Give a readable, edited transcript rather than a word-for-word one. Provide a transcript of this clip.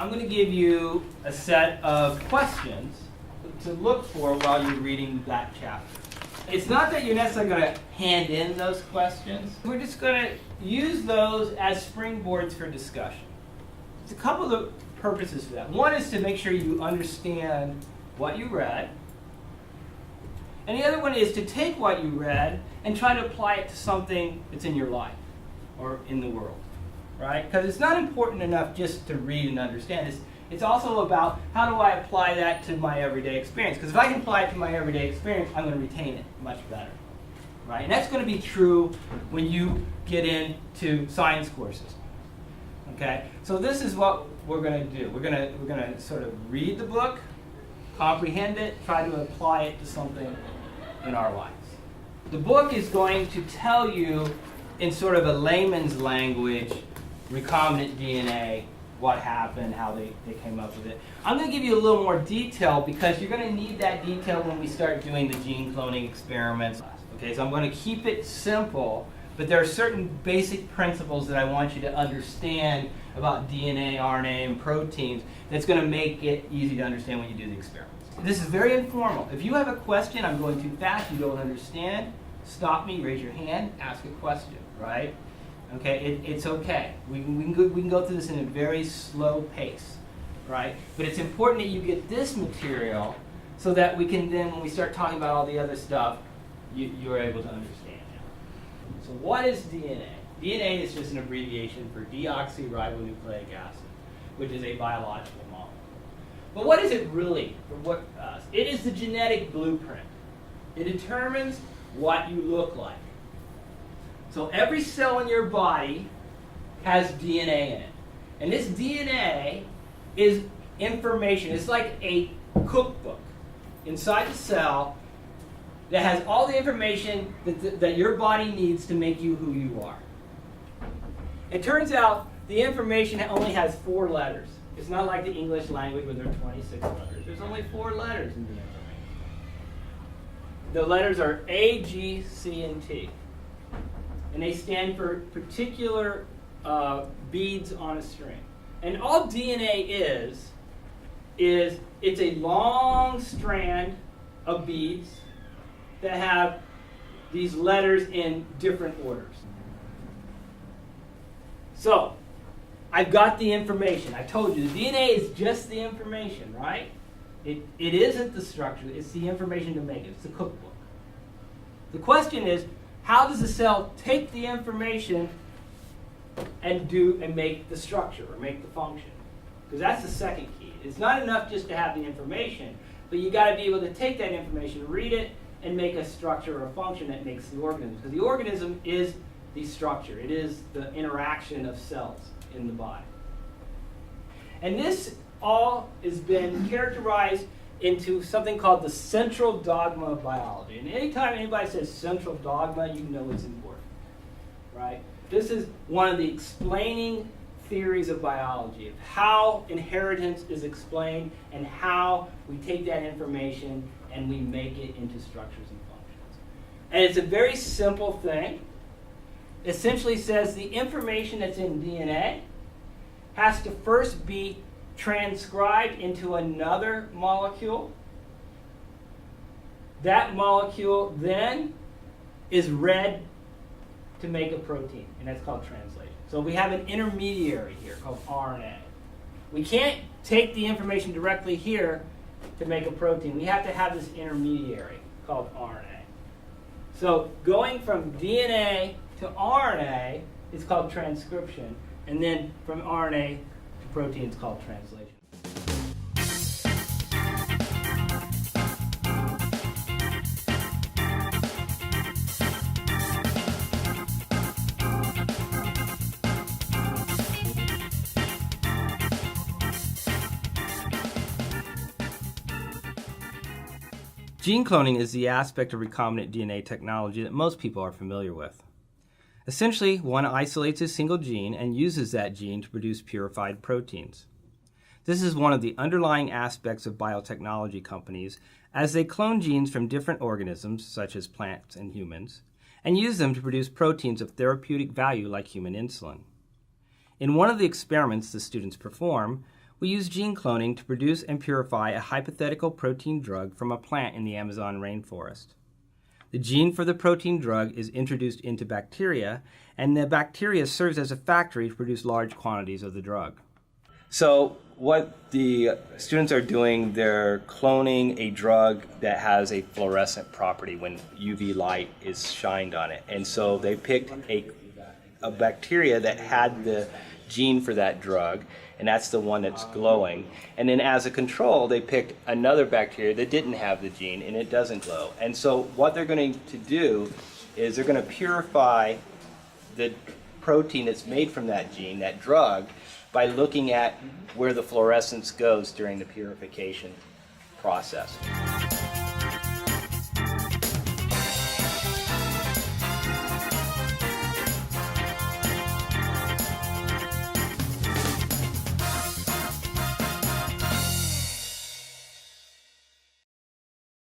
I'm going to give you a set of questions to look for while you're reading that chapter. It's not that you're necessarily going to hand in those questions. We're just going to use those as springboards for discussion. There's a couple of purposes for that. One is to make sure you understand what you read. And the other one is to take what you read and try to apply it to something that's in your life or in the world, right? Because it's not important enough just to read and understand. It's also about how do I apply that to my everyday experience. Because if I can apply it to my everyday experience, I'm going to retain it much better, right? And that's going to be true when you get into science courses. Okay, so this is what we're going to do. We're going to sort of read the book, comprehend it, try to apply it to something in our lives. The book is going to tell you, in sort of a layman's language, recombinant DNA, what happened, how they came up with it. I'm going to give you a little more detail because you're going to need that detail when we start doing the gene cloning experiments. Okay, so I'm going to keep it simple, but there are certain basic principles that I want you to understand about DNA, RNA, and proteins that's going to make it easy to understand when you do the experiments. This is very informal. If you have a question, I'm going too fast, you don't understand, stop me, raise your hand, ask a question, right? Okay, it's okay. We can go through this in a very slow pace, right? But it's important that you get this material so that we can then, when we start talking about all the other stuff, you're able to understand it. So what is DNA? DNA is just an abbreviation for deoxyribonucleic acid, which is a biological molecule. But what is it really for us? It is the genetic blueprint. It determines what you look like. So every cell in your body has DNA in it. And this DNA is information. It's like a cookbook inside the cell that has all the information that your body needs to make you who you are. It turns out the information only has 4 letters. It's not like the English language where there are 26 letters. There's only 4 letters in the information. The letters are A, G, C, and T. And they stand for particular beads on a string. And all DNA is it's a long strand of beads that have these letters in different orders. So, I've got the information. I told you, the DNA is just the information, right? It isn't the structure, it's the information to make it. It's the cookbook. The question is, how does the cell take the information and make the structure or make the function? Because that's the second key. It's not enough just to have the information, but you got to be able to take that information, read it, and make a structure or a function that makes the organism. Because the organism is the structure. It is the interaction of cells in the body. And this all has been characterized into something called the central dogma of biology. And anytime anybody says central dogma, you know it's important, right? This is one of the explaining theories of biology, of how inheritance is explained and how we take that information and we make it into structures and functions. And it's a very simple thing. Essentially says the information that's in DNA has to first be transcribed into another molecule. That molecule then is read to make a protein, and that's called translation. So we have an intermediary here called RNA. We can't take the information directly here to make a protein. We have to have this intermediary called RNA. So going from DNA to RNA is called transcription, and then from RNA to protein is called translation. Gene cloning is the aspect of recombinant DNA technology that most people are familiar with. Essentially, one isolates a single gene and uses that gene to produce purified proteins. This is one of the underlying aspects of biotechnology companies as they clone genes from different organisms, such as plants and humans, and use them to produce proteins of therapeutic value like human insulin. In one of the experiments the students perform, We use gene cloning to produce and purify a hypothetical protein drug from a plant in the Amazon rainforest. The gene for the protein drug is introduced into bacteria, and the bacteria serves as a factory to produce large quantities of the drug. So what the students are doing, they're cloning a drug that has a fluorescent property when UV light is shined on it. And so they picked a bacteria that had the gene for that drug, and that's the one that's glowing. And then as a control, they picked another bacteria that didn't have the gene, and it doesn't glow. And so what they're going to do is they're going to purify the protein that's made from that gene, that drug, by looking at where the fluorescence goes during the purification process.